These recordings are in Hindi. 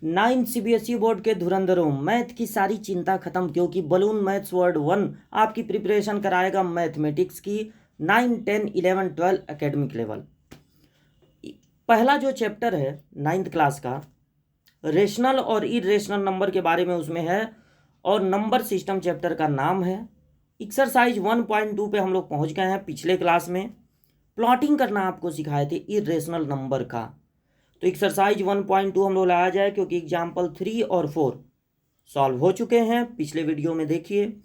9 सीबीएसई बोर्ड के धुरंधरों, मैथ की सारी चिंता खत्म, क्योंकि बलून मैथ्स वर्ड 1 आपकी प्रिपरेशन कराएगा मैथमेटिक्स की 9, 10, 11, 12 एकेडमिक लेवल। पहला जो चैप्टर है 9th क्लास का, रेशनल और इरेशनल नंबर के बारे में उसमें है, और नंबर सिस्टम चैप्टर का नाम है। एक्सरसाइज 1.2 पे हम लोग पहुंच गए हैं। पिछले क्लास में प्लॉटिंग करना आपको सिखाए थे इरेशनल नंबर का, तो एक्सरसाइज 1.2 हम लोग लाया जाए, क्योंकि एग्जाम्पल 3 और 4 सॉल्व हो चुके हैं। पिछले वीडियो में देखिए।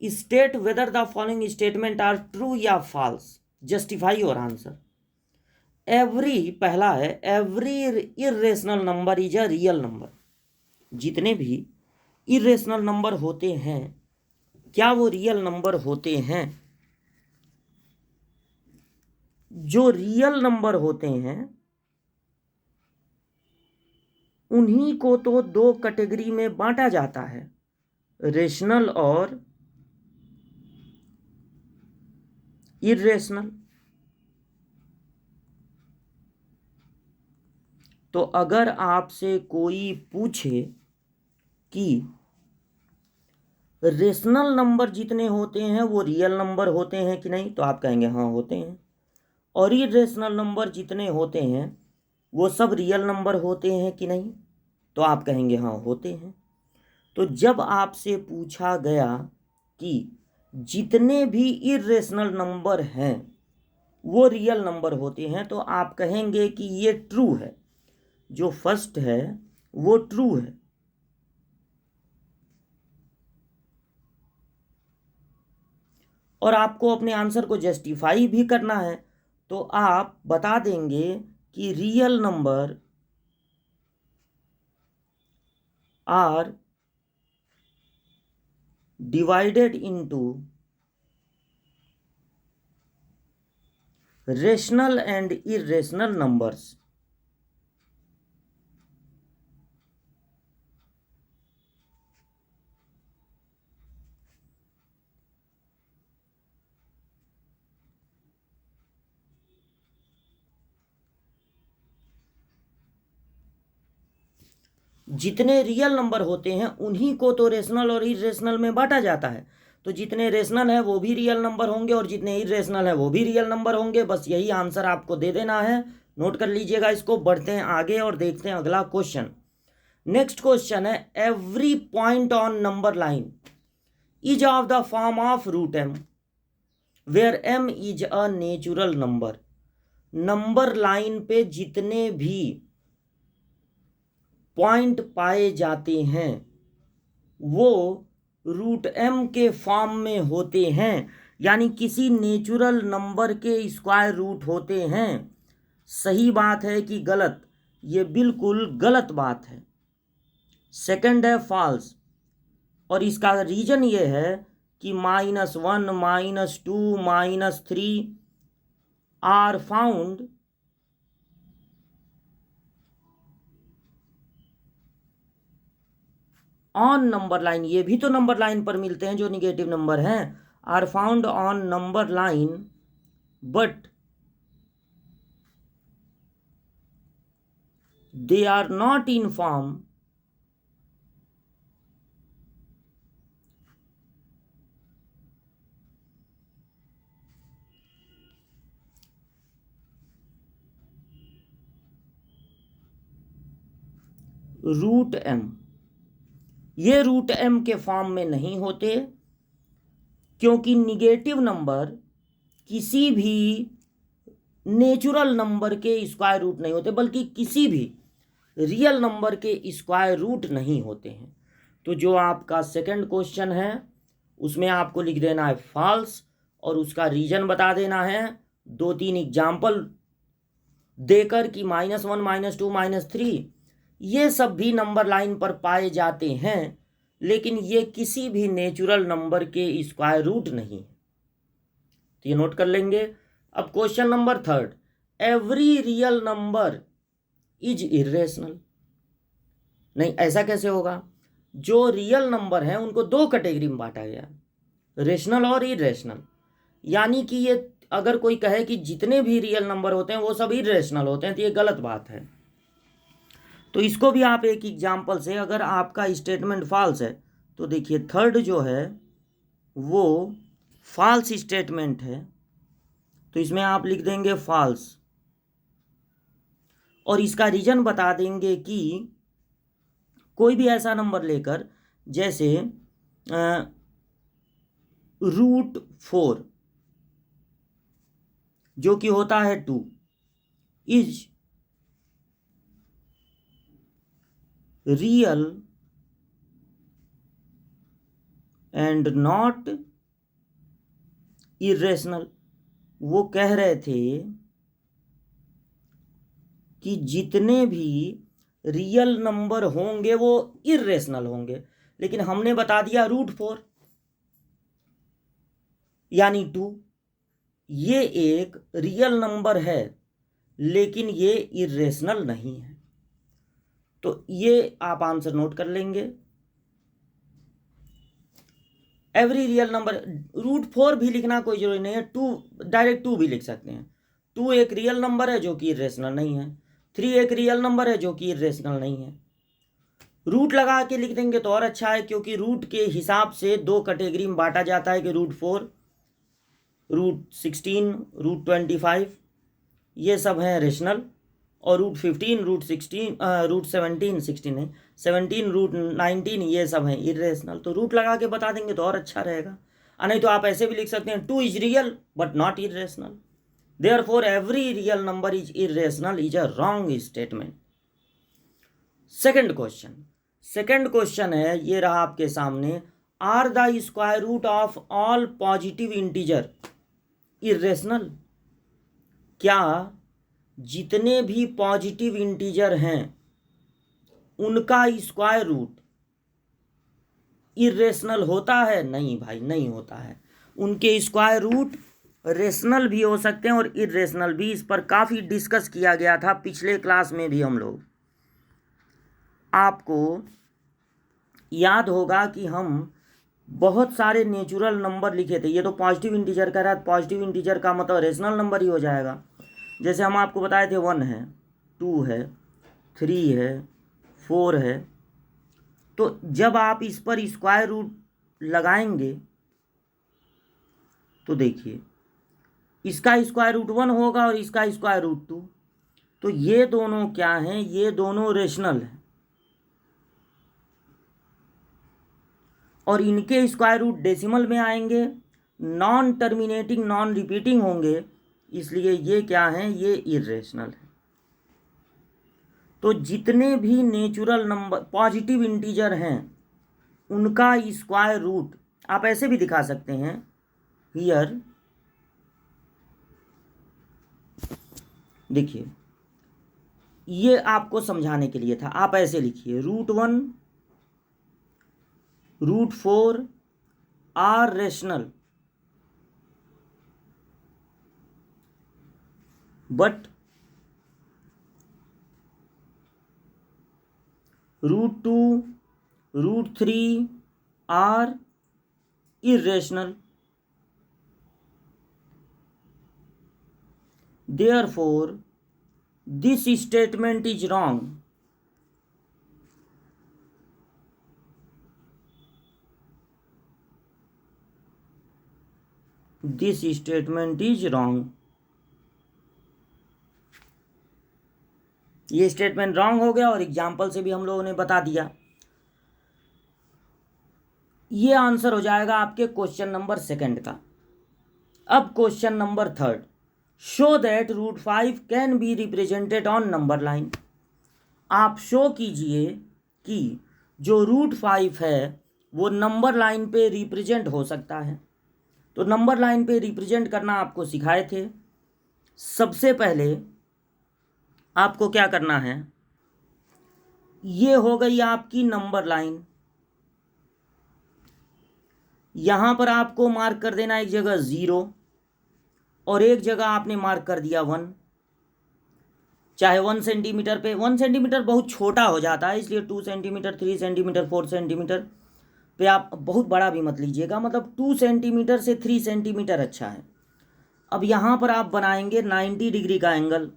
State whether the following statement are true या false, justify your answer. Every, पहला है every irrational number is a real number. जितने भी इरेशनल नंबर होते हैं, क्या वो रियल नंबर होते हैं? जो रियल नंबर होते हैं उन्हीं को तो दो कैटेगरी में बांटा जाता है, रेशनल और इरेशनल। तो अगर आपसे कोई पूछे कि रेशनल नंबर जितने होते हैं वो रियल नंबर होते हैं कि नहीं, तो आप कहेंगे हाँ होते हैं। और इरेशनल नंबर जितने होते हैं वो सब रियल नंबर होते हैं कि नहीं, तो आप कहेंगे हाँ होते हैं। तो जब आपसे पूछा गया कि जितने भी इरेशनल नंबर हैं वो रियल नंबर होते हैं, तो आप कहेंगे कि ये ट्रू है, जो फर्स्ट है वो ट्रू है। और आपको अपने आंसर को जस्टिफाई भी करना है, तो आप बता देंगे कि real number are divided into rational and irrational numbers. जितने रियल नंबर होते हैं उन्हीं को तो रेशनल और इरेशनल में बांटा जाता है। तो जितने रेशनल है वो भी रियल नंबर होंगे और जितने इरेशनल है वो भी रियल नंबर होंगे। बस यही आंसर आपको दे देना है। नोट कर लीजिएगा इसको। बढ़ते हैं आगे और देखते हैं अगला क्वेश्चन। नेक्स्ट क्वेश्चन है, every point on number line is of the form of root m where m is a natural number. Number line पे जितने भी पॉइंट पाए जाते हैं वो रूट एम के फॉर्म में होते हैं, यानी किसी नेचुरल नंबर के स्क्वायर रूट होते हैं। सही बात है कि गलत? ये बिल्कुल गलत बात है। सेकंड है फॉल्स, और इसका रीजन ये है कि -1, -2, -3 are found on number line. ये भी तो नंबर लाइन पर मिलते हैं जो निगेटिव नंबर हैं। Are found on number line but they are not in form root M. ये रूट एम के फॉर्म में नहीं होते, क्योंकि निगेटिव नंबर किसी भी नेचुरल नंबर के स्क्वायर रूट नहीं होते, बल्कि किसी भी रियल नंबर के स्क्वायर रूट नहीं होते हैं। तो जो आपका सेकंड क्वेश्चन है उसमें आपको लिख देना है फॉल्स, और उसका रीजन बता देना है 2-3 एग्जाम्पल देकर कि -1, -2, -3 ये सब भी नंबर लाइन पर पाए जाते हैं, लेकिन ये किसी भी नेचुरल नंबर के स्क्वायर रूट नहीं है। तो ये नोट कर लेंगे। अब question number 3, every real number is irrational. नहीं, ऐसा कैसे होगा? जो रियल नंबर हैं उनको दो कैटेगरी में बांटा गया, रेशनल और इरेशनल। यानी कि ये अगर कोई कहे कि जितने भी रियल नंबर होते हैं वो सब इरेशनल होते हैं, तो ये गलत बात है। तो इसको भी आप एक एग्जाम्पल से, अगर आपका स्टेटमेंट फॉल्स है तो देखिए थर्ड जो है वो फॉल्स स्टेटमेंट है, तो इसमें आप लिख देंगे फॉल्स और इसका रीजन बता देंगे कि कोई भी ऐसा नंबर लेकर, जैसे √4 जो कि होता है 2 is real and not irrational. वो कह रहे थे कि जितने भी रियल नंबर होंगे वो इरेशनल होंगे, लेकिन हमने बता दिया √4 यानी 2 ये एक रियल नंबर है लेकिन ये इरेशनल नहीं है। तो ये आप आंसर नोट कर लेंगे। एवरी रियल नंबर, √4 भी लिखना कोई जरूरी नहीं है, 2 डायरेक्ट 2 भी लिख सकते हैं। 2 एक रियल नंबर है जो कि इरेशनल नहीं है, 3 एक रियल नंबर है जो कि इरेशनल नहीं है। रूट लगा के लिख देंगे तो और अच्छा है, क्योंकि रूट के हिसाब से 2 कैटेगरी में बांटा जाता है कि √4, √16, √25 ये सब हैं रेशनल, और √15, √17, 16 नहीं 17, √19 ये सब हैं इरेशनल। तो रूट लगा के बता देंगे तो और अच्छा रहेगा। नहीं तो आप ऐसे भी लिख सकते हैं 2 is real but not irrational, therefore every real number is irrational is a wrong statement. Second question है, ये रहा आपके सामने, are the square root of all positive integer irrational. क्या जितने भी पॉजिटिव इंटीजर हैं उनका स्क्वायर रूट इरेशनल होता है? नहीं भाई, नहीं होता है। उनके स्क्वायर रूट रेशनल भी हो सकते हैं और इरेशनल भी। इस पर काफ़ी डिस्कस किया गया था पिछले क्लास में भी हम लोग। आपको याद होगा कि हम बहुत सारे नेचुरल नंबर लिखे थे। ये तो पॉजिटिव इंटीजर का रहा, पॉजिटिव इंटीजर का मतलब रेशनल नंबर ही हो जाएगा। जैसे हम आपको बताए थे 1 है, 2 है, 3 है, 4 है। तो जब आप इस पर स्क्वायर रूट लगाएंगे तो देखिए इसका स्क्वायर रूट 1 होगा और इसका स्क्वायर रूट 2। तो ये दोनों क्या हैं? ये दोनों रेशनल हैं और इनके स्क्वायर रूट डेसिमल में आएंगे, नॉन टर्मिनेटिंग नॉन रिपीटिंग होंगे, इसलिए ये क्या हैं? ये इरेशनल है। तो जितने भी नेचुरल नंबर पॉजिटिव इंटीजर हैं उनका स्क्वायर रूट आप ऐसे भी दिखा सकते हैं, हियर देखिए, ये आपको समझाने के लिए था। आप ऐसे लिखिए √1, √4 are rational but √2, √3 are irrational. Therefore, this statement is wrong. This statement is wrong. ये स्टेटमेंट रॉन्ग हो गया और एग्जाम्पल से भी हम लोगों ने बता दिया। ये आंसर हो जाएगा आपके क्वेश्चन नंबर 2 का। अब question number 3, show that √5 can be represented on number line. आप शो कीजिए कि जो √5 है वो नंबर लाइन पे रिप्रेजेंट हो सकता है। तो नंबर लाइन पे रिप्रेजेंट करना आपको सिखाए थे। सबसे पहले आपको क्या करना है, ये हो गई आपकी नंबर लाइन। यहाँ पर आपको मार्क कर देना एक जगह 0 और एक जगह आपने मार्क कर दिया 1। चाहे 1 सेंटीमीटर पे, 1 सेंटीमीटर बहुत छोटा हो जाता है इसलिए 2 सेंटीमीटर, 3 सेंटीमीटर, 4 सेंटीमीटर पे आप बहुत बड़ा भी मत लीजिएगा, मतलब 2 सेंटीमीटर से 3 सेंटीमीटर अच्छा है। अब यहाँ पर आप बनाएंगे 90 डिग्री का एंगल।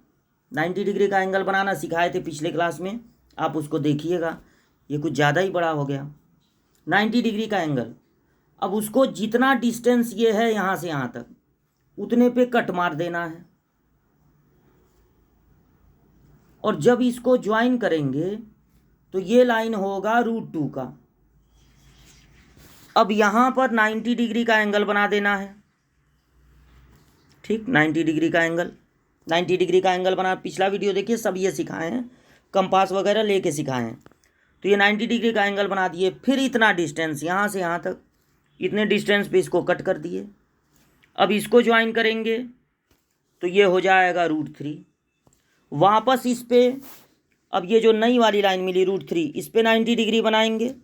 90 डिग्री का एंगल बनाना सिखाए थे पिछले क्लास में, आप उसको देखिएगा, ये कुछ ज़्यादा ही बड़ा हो गया। 90 डिग्री का एंगल, अब उसको जितना डिस्टेंस ये है यहाँ से यहाँ तक उतने पे कट मार देना है, और जब इसको ज्वाइन करेंगे तो ये लाइन होगा √2 का। अब यहाँ पर 90 डिग्री का एंगल बना देना है, ठीक, 90 डिग्री का एंगल, 90 डिग्री का एंगल बना, पिछला वीडियो देखिए सब ये सिखाए हैं, कंपास वगैरह लेके सिखाए हैं। तो ये 90 डिग्री का एंगल बना दिए, फिर इतना डिस्टेंस यहाँ से यहाँ तक, इतने डिस्टेंस पे इसको कट कर दिए। अब इसको ज्वाइन करेंगे तो ये हो जाएगा √3। वापस इस पे अब ये जो नई वाली लाइन मिली √3, इस पे 90 डिग्री बनाएंगे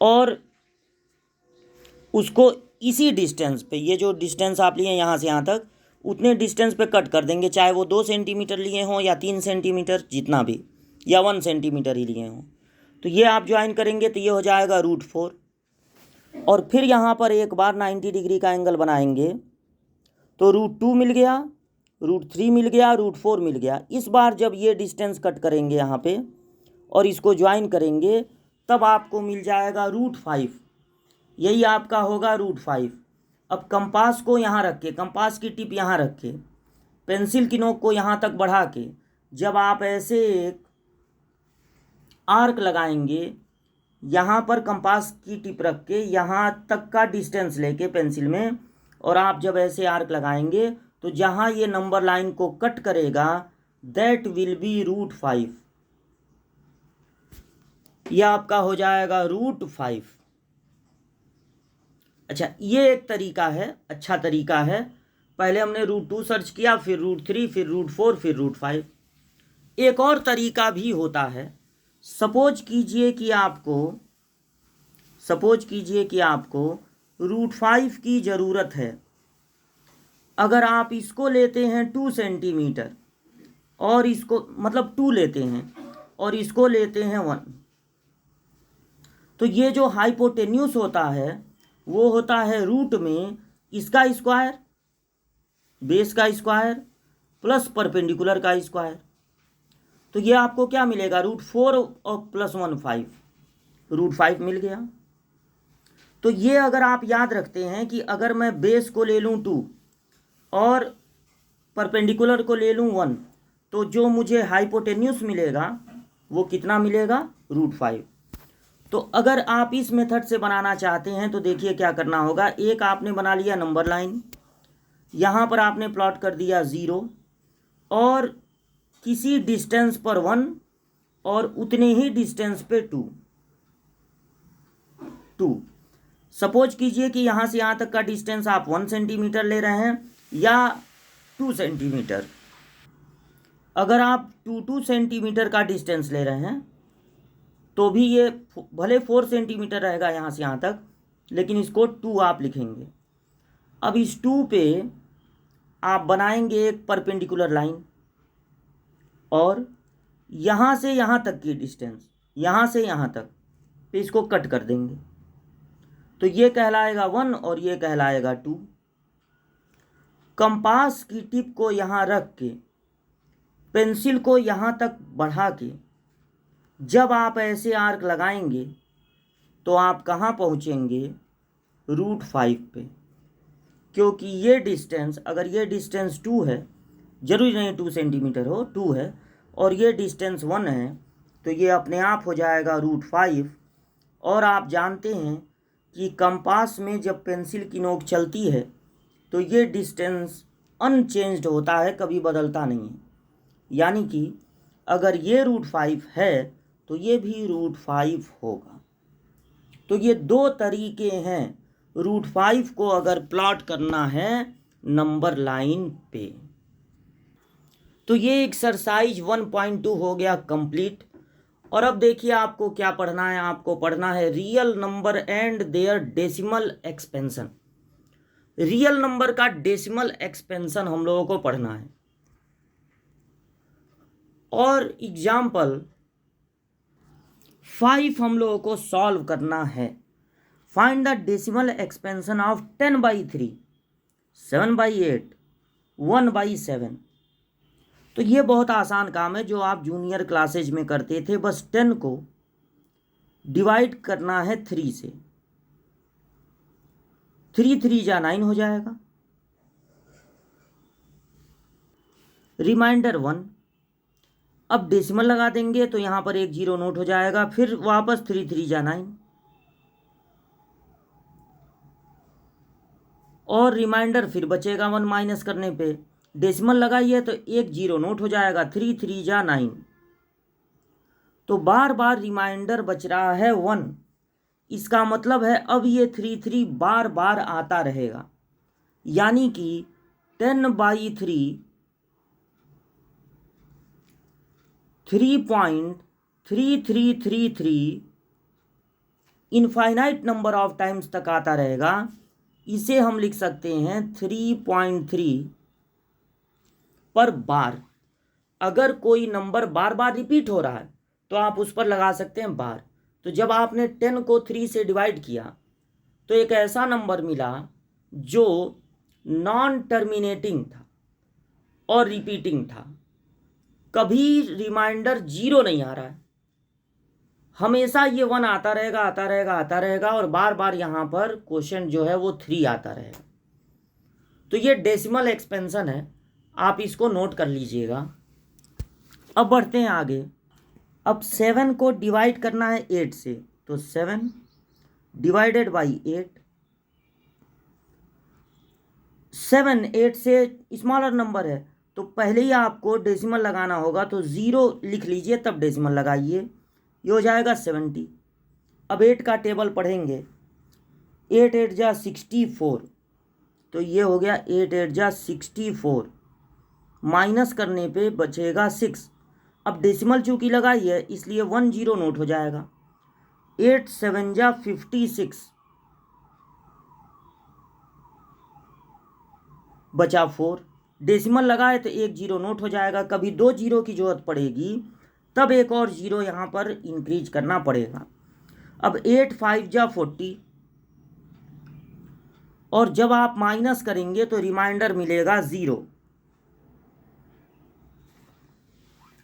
और उसको इसी डिस्टेंस पे, ये जो डिस्टेंस आप लिए यहाँ से यहाँ तक उतने डिस्टेंस पे कट कर देंगे, चाहे वो 2 सेंटीमीटर लिए हों या 3 सेंटीमीटर, जितना भी, या 1 सेंटीमीटर ही लिए हों। तो ये आप ज्वाइन करेंगे तो ये हो जाएगा √4, और फिर यहाँ पर एक बार 90 डिग्री का एंगल बनाएंगे तो √2 मिल गया, √3 मिल गया, √4 मिल गया। इस बार जब ये डिस्टेंस कट करेंगे यहाँ पे और इसको ज्वाइन करेंगे तब आपको मिल जाएगा √5, यही आपका होगा √5। अब कंपास को यहाँ रख के, कंपास की टिप यहाँ रख के, पेंसिल की नोक को यहाँ तक बढ़ा के जब आप ऐसे एक आर्क लगाएंगे, यहाँ पर कंपास की टिप रख के यहाँ तक का डिस्टेंस लेके पेंसिल में, और आप जब ऐसे आर्क लगाएंगे तो जहाँ ये नंबर लाइन को कट करेगा दैट विल बी √5, यह आपका हो जाएगा √5। अच्छा, ये एक तरीका है, अच्छा तरीका है। पहले हमने √2 सर्च किया, फिर √3, फिर √4, फिर √5। एक और तरीका भी होता है। सपोज कीजिए कि आपको √5 की ज़रूरत है। अगर आप इसको लेते हैं 2 सेंटीमीटर और इसको, मतलब 2 लेते हैं और इसको लेते हैं 1, तो ये जो हाइपोटेन्यूस होता है वो होता है रूट में इसका स्क्वायर, बेस का स्क्वायर प्लस परपेंडिकुलर का स्क्वायर। तो ये आपको क्या मिलेगा, √4 और +1 5, √5 मिल गया। तो ये अगर आप याद रखते हैं कि अगर मैं बेस को ले लूँ 2 और परपेंडिकुलर को ले लूँ 1, तो जो मुझे हाइपोटेन्यूस मिलेगा वो कितना मिलेगा, √5। तो अगर आप इस मेथड से बनाना चाहते हैं तो देखिए क्या करना होगा। एक आपने बना लिया नंबर लाइन, यहाँ पर आपने प्लॉट कर दिया 0 और किसी डिस्टेंस पर 1 और उतने ही डिस्टेंस पे 2। सपोज कीजिए कि यहाँ से यहाँ तक का डिस्टेंस आप 1 सेंटीमीटर ले रहे हैं या 2 सेंटीमीटर। अगर आप 2 सेंटीमीटर का डिस्टेंस ले रहे हैं तो भी ये भले 4 सेंटीमीटर रहेगा यहाँ से यहाँ तक, लेकिन इसको 2 आप लिखेंगे। अब इस 2 पे आप बनाएंगे एक परपेंडिकुलर लाइन और यहाँ से यहाँ तक की डिस्टेंस, यहाँ से यहाँ तक पे इसको कट कर देंगे, तो ये कहलाएगा 1 और ये कहलाएगा 2। कंपास की टिप को यहाँ रख के पेंसिल को यहाँ तक बढ़ा के जब आप ऐसे आर्क लगाएंगे तो आप कहाँ पहुँचेंगे, √5 पे, क्योंकि ये डिस्टेंस, अगर ये डिस्टेंस 2 है, जरूरी नहीं 2 सेंटीमीटर हो, 2 है और ये डिस्टेंस 1 है, तो ये अपने आप हो जाएगा √5। और आप जानते हैं कि कंपास में जब पेंसिल की नोक चलती है तो ये डिस्टेंस अनचेंज्ड होता है, कभी बदलता नहीं है। यानी कि अगर ये √5 है तो ये भी √5 होगा। तो ये 2 तरीके हैं √5 को अगर प्लॉट करना है नंबर लाइन पे। तो ये एक्सरसाइज 1.2 हो गया कंप्लीट। और अब देखिए आपको क्या पढ़ना है, आपको पढ़ना है real number and their decimal expansion. Real number का डेसिमल एक्सपेंशन हम लोगों को पढ़ना है। और एग्जाम्पल 5 हम लोगों को सॉल्व करना है। Find the decimal expansion of 10/3, 7/8, 1/7। तो ये बहुत आसान काम है जो आप जूनियर क्लासेज में करते थे। बस 10 को डिवाइड करना है 3 से। 3 3 जा 9 हो जाएगा। रिमाइंडर 1। अब डेसिमल लगा देंगे तो यहाँ पर एक जीरो नोट हो जाएगा। फिर वापस 3 3 जा 9 और रिमाइंडर फिर बचेगा 1 माइनस करने पे। डेसिमल लगाइए तो एक जीरो नोट हो जाएगा। 3 3 जा 9। तो बार बार रिमाइंडर बच रहा है 1। इसका मतलब है अब ये 3 3 बार बार आता रहेगा, यानी कि 10/3 3.3333 इनफाइनाइट नंबर ऑफ टाइम्स तक आता रहेगा। इसे हम लिख सकते हैं 3.3 पर बार। अगर कोई नंबर बार बार रिपीट हो रहा है तो आप उस पर लगा सकते हैं बार। तो जब आपने 10 को 3 से डिवाइड किया तो एक ऐसा नंबर मिला जो नॉन टर्मिनेटिंग था और रिपीटिंग था। कभी रिमाइंडर 0 नहीं आ रहा है, हमेशा ये 1 आता रहेगा आता रहेगा आता रहेगा और बार बार यहाँ पर क्वेश्चन जो है वो 3 आता रहेगा। तो ये डेसिमल एक्सपेंशन है, आप इसको नोट कर लीजिएगा। अब बढ़ते हैं आगे। अब 7 को डिवाइड करना है 8 से, तो 7 डिवाइडेड बाई 8। 7 8 से स्मॉलर नंबर है तो पहले ही आपको डेसिमल लगाना होगा, तो 0 लिख लीजिए तब डेसिमल लगाइए। ये हो जाएगा 70। अब 8 का टेबल पढ़ेंगे। 8 8 जा 64, तो ये हो गया 8 8 जा 64। माइनस करने पे बचेगा 6। अब डेसिमल चूंकि लगाई है इसलिए 1 0 नोट हो जाएगा। 8 7 जा 56, बचा 4। डेसिमल लगाए तो एक जीरो नोट हो जाएगा। कभी 2 जीरो की जरूरत पड़ेगी तब एक और जीरो यहाँ पर इंक्रीज करना पड़ेगा। अब 8 5 जा 40, और जब आप माइनस करेंगे तो रिमाइंडर मिलेगा 0।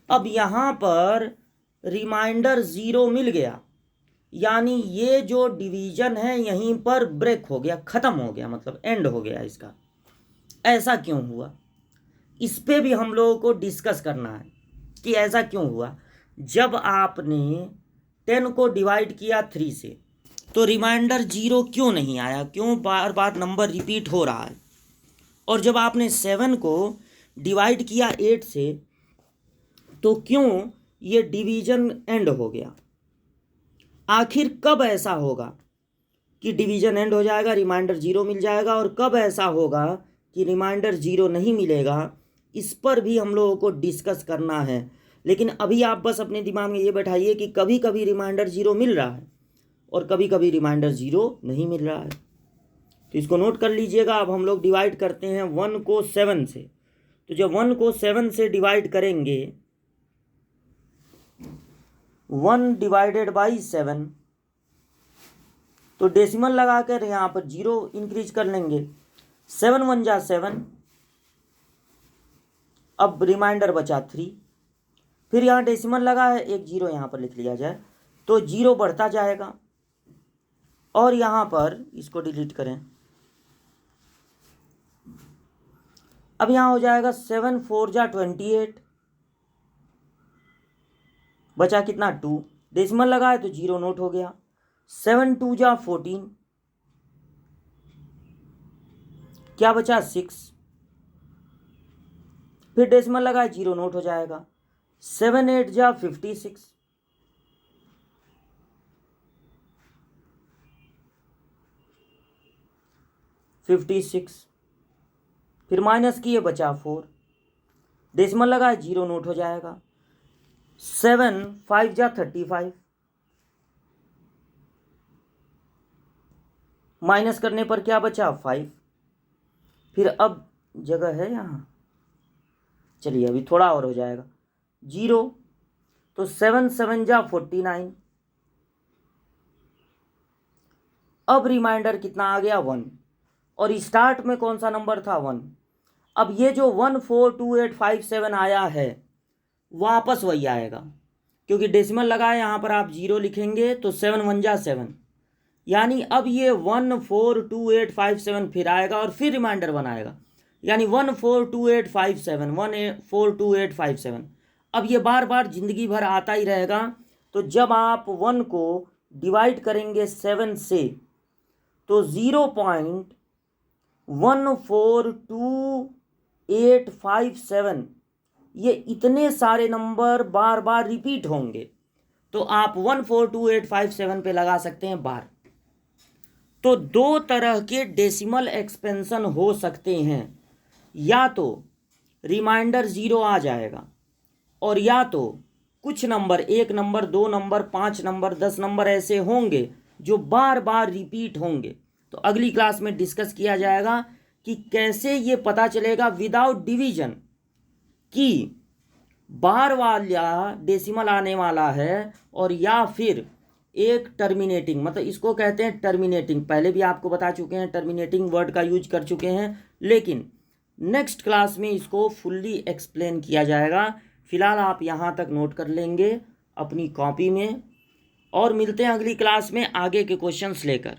अब यहाँ पर रिमाइंडर 0 मिल गया, यानी ये जो डिवीजन है यहीं पर ब्रेक हो गया, ख़त्म हो गया, मतलब एंड हो गया इसका। ऐसा क्यों हुआ, इस पे भी हम लोगों को डिस्कस करना है कि ऐसा क्यों हुआ। जब आपने 10 को डिवाइड किया 3 से तो रिमाइंडर 0 क्यों नहीं आया, क्यों बार बार नंबर रिपीट हो रहा है। और जब आपने 7 को डिवाइड किया 8 से तो क्यों ये डिवीजन एंड हो गया। आखिर कब ऐसा होगा कि डिवीजन एंड हो जाएगा, रिमाइंडर 0 मिल जाएगा, और कब ऐसा होगा कि रिमाइंडर 0 नहीं मिलेगा, इस पर भी हम लोगों को डिस्कस करना है। लेकिन अभी आप बस अपने दिमाग में ये बैठाइए कि कभी कभी रिमाइंडर 0 मिल रहा है और कभी कभी रिमाइंडर 0 नहीं मिल रहा है। तो इसको नोट कर लीजिएगा। अब हम लोग डिवाइड करते हैं 1 को 7 से। तो जब 1 को 7 से डिवाइड करेंगे, 1 डिवाइडेड बाई 7, तो डेसिमल लगा कर यहाँ पर 0 इंक्रीज कर लेंगे। 7 1 जा 7। अब रिमाइंडर बचा 3। फिर यहाँ डेसिमल लगा है, एक 0 यहाँ पर लिख लिया जाए, तो 0 बढ़ता जाएगा। और यहाँ पर इसको डिलीट करें। अब यहाँ हो जाएगा 7 4 जा 28, बचा कितना 2। डेसिमल लगा है तो 0 नोट हो गया। 7 2 जा 14, क्या बचा 6। फिर डेसिमल लगा है 0 नोट हो जाएगा। 7 8 जा 56, फिर माइनस किए बचा 4। डेसिमल लगा है 0 नोट हो जाएगा। 7 5 जा 35, माइनस करने पर क्या बचा 5। फिर अब जगह है यहाँ, चलिए अभी थोड़ा और हो जाएगा 0। तो 7 7 जा 49। अब रिमाइंडर कितना आ गया 1, और स्टार्ट में कौन सा नंबर था 1। अब ये जो 142857 आया है वापस वही आएगा, क्योंकि डेसिमल लगा है, यहाँ पर आप 0 लिखेंगे तो 7 1 जा 7, यानी अब ये 142857 फिर आएगा और फिर रिमाइंडर बनाएगा, यानी 142857 142857। अब ये बार बार जिंदगी भर आता ही रहेगा। तो जब आप 1 को डिवाइड करेंगे 7 से तो 0.142857 ये इतने सारे नंबर बार बार रिपीट होंगे, तो आप 142857 पे लगा सकते हैं बार। तो दो तरह के डेसिमल एक्सपेंशन हो सकते हैं, या तो रिमाइंडर 0 आ जाएगा और या तो कुछ number 1 number 2 number 5 number 10 number ऐसे होंगे जो बार बार रिपीट होंगे। तो अगली क्लास में डिस्कस किया जाएगा कि कैसे ये पता चलेगा विदाउट डिवीजन कि बार वाला डेसिमल आने वाला है और या फिर एक टर्मिनेटिंग, मतलब इसको कहते हैं टर्मिनेटिंग। पहले भी आपको बता चुके हैं, टर्मिनेटिंग वर्ड का यूज कर चुके हैं, लेकिन नेक्स्ट क्लास में इसको फुल्ली एक्सप्लेन किया जाएगा। फिलहाल आप यहाँ तक नोट कर लेंगे अपनी कॉपी में, और मिलते हैं अगली क्लास में आगे के क्वेश्चंस लेकर।